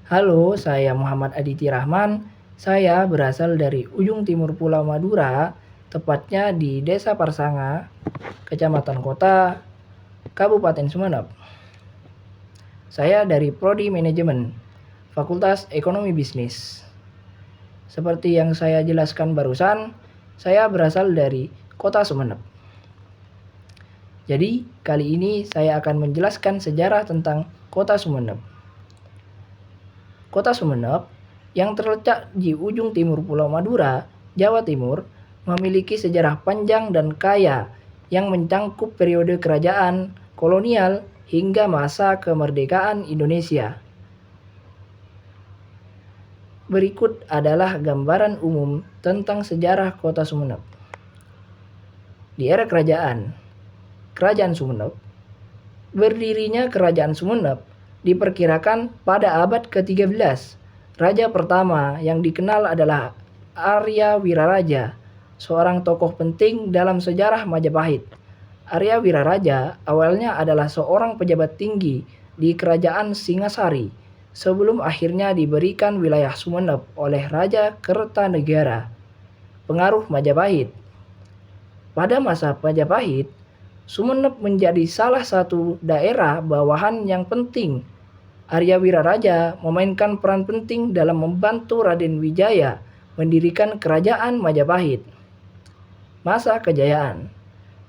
Halo, saya Muhammad Aditi Rahman. Saya berasal dari ujung timur Pulau Madura, tepatnya di Desa Parsanga, Kecamatan Kota, Kabupaten Sumeneb. Saya dari Prodi Manajemen, Fakultas Ekonomi Bisnis. Seperti yang saya jelaskan barusan, saya berasal dari Kota Sumeneb. Jadi, kali ini saya akan menjelaskan sejarah tentang Kota Sumeneb. Kota Sumeneb yang terletak di ujung timur Pulau Madura, Jawa Timur, memiliki sejarah panjang dan kaya yang mencangkup periode kerajaan kolonial hingga masa kemerdekaan Indonesia. Berikut adalah gambaran umum tentang sejarah Kota Sumeneb. Di era Kerajaan Sumeneb, berdirinya Kerajaan Sumeneb diperkirakan pada abad ke-13. Raja pertama yang dikenal adalah Arya Wiraraja, seorang tokoh penting dalam sejarah Majapahit. Arya Wiraraja awalnya adalah seorang pejabat tinggi di Kerajaan Singasari sebelum akhirnya diberikan wilayah Sumeneb oleh Raja Kertanegara. Pengaruh Majapahit. Pada masa Majapahit, Sumeneb menjadi salah satu daerah bawahan yang penting. Arya Wiraraja memainkan peran penting dalam membantu Raden Wijaya mendirikan Kerajaan Majapahit. Masa kejayaan.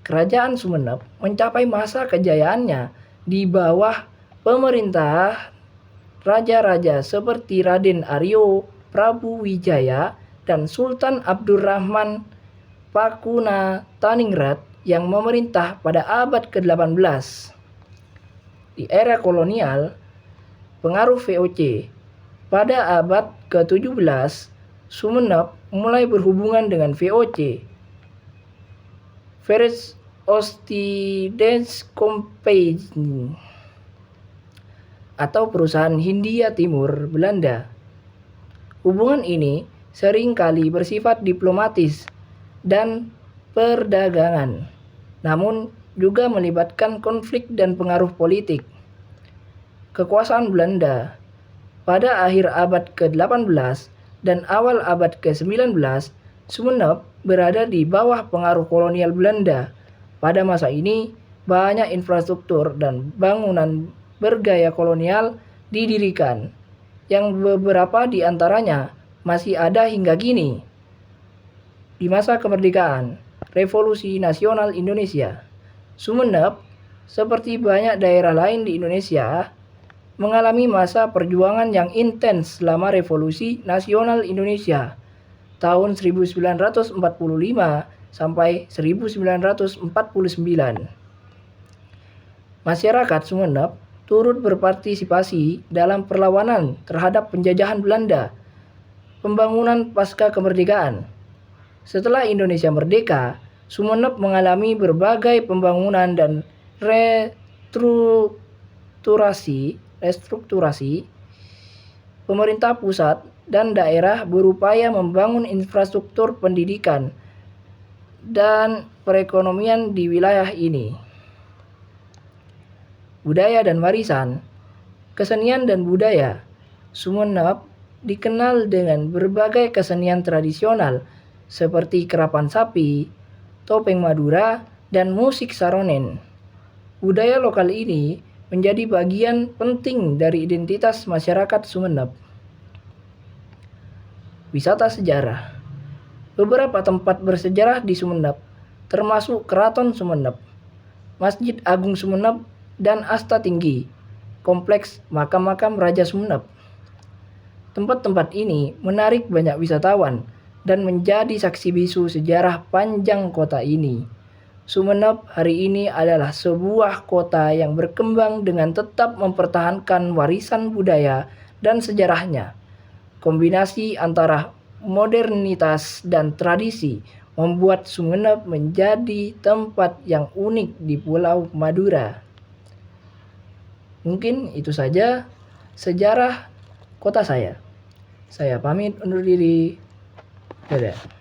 Kerajaan Sumeneb mencapai masa kejayaannya di bawah pemerintah raja-raja seperti Raden Aryo, Prabu Wijaya, dan Sultan Abdurrahman Pakunataningrat yang memerintah pada abad ke-18. Di era kolonial, pengaruh VOC. Pada abad ke-17, Sumeneb mulai berhubungan dengan VOC, Verenigde Oostindische Compagnie, atau perusahaan Hindia Timur Belanda. Hubungan ini sering kali bersifat diplomatis dan perdagangan, namun juga melibatkan konflik dan pengaruh politik. Kekuasaan Belanda. Pada akhir abad ke-18 dan awal abad ke-19, Sumeneb berada di bawah pengaruh kolonial Belanda. Pada masa ini, banyak infrastruktur dan bangunan bergaya kolonial didirikan, yang beberapa di antaranya masih ada hingga kini. Di masa kemerdekaan, Revolusi Nasional Indonesia, Sumeneb, seperti banyak daerah lain di Indonesia, mengalami masa perjuangan yang intens selama Revolusi Nasional Indonesia tahun 1945 sampai 1949. Masyarakat Sumeneb turut berpartisipasi dalam perlawanan terhadap penjajahan Belanda. Pembangunan pasca kemerdekaan. Setelah Indonesia merdeka, Sumeneb mengalami berbagai pembangunan dan restrukturasi. Pemerintah pusat dan daerah berupaya membangun infrastruktur pendidikan dan perekonomian di wilayah ini. Budaya dan warisan. Kesenian dan budaya. Sumeneb dikenal dengan berbagai kesenian tradisional seperti kerapan sapi, topeng Madura, dan musik saronen. Budaya lokal ini menjadi bagian penting dari identitas masyarakat Sumeneb. Wisata sejarah. Beberapa tempat bersejarah di Sumeneb, termasuk Keraton Sumeneb, Masjid Agung Sumeneb, dan Asta Tinggi, Kompleks Makam-Makam Raja Sumeneb. Tempat-tempat ini menarik banyak wisatawan dan menjadi saksi bisu sejarah panjang kota ini. Sumeneb hari ini adalah sebuah kota yang berkembang dengan tetap mempertahankan warisan budaya dan sejarahnya. Kombinasi antara modernitas dan tradisi membuat Sumeneb menjadi tempat yang unik di Pulau Madura. Mungkin itu saja sejarah kota saya. Saya pamit undur diri. Dadah.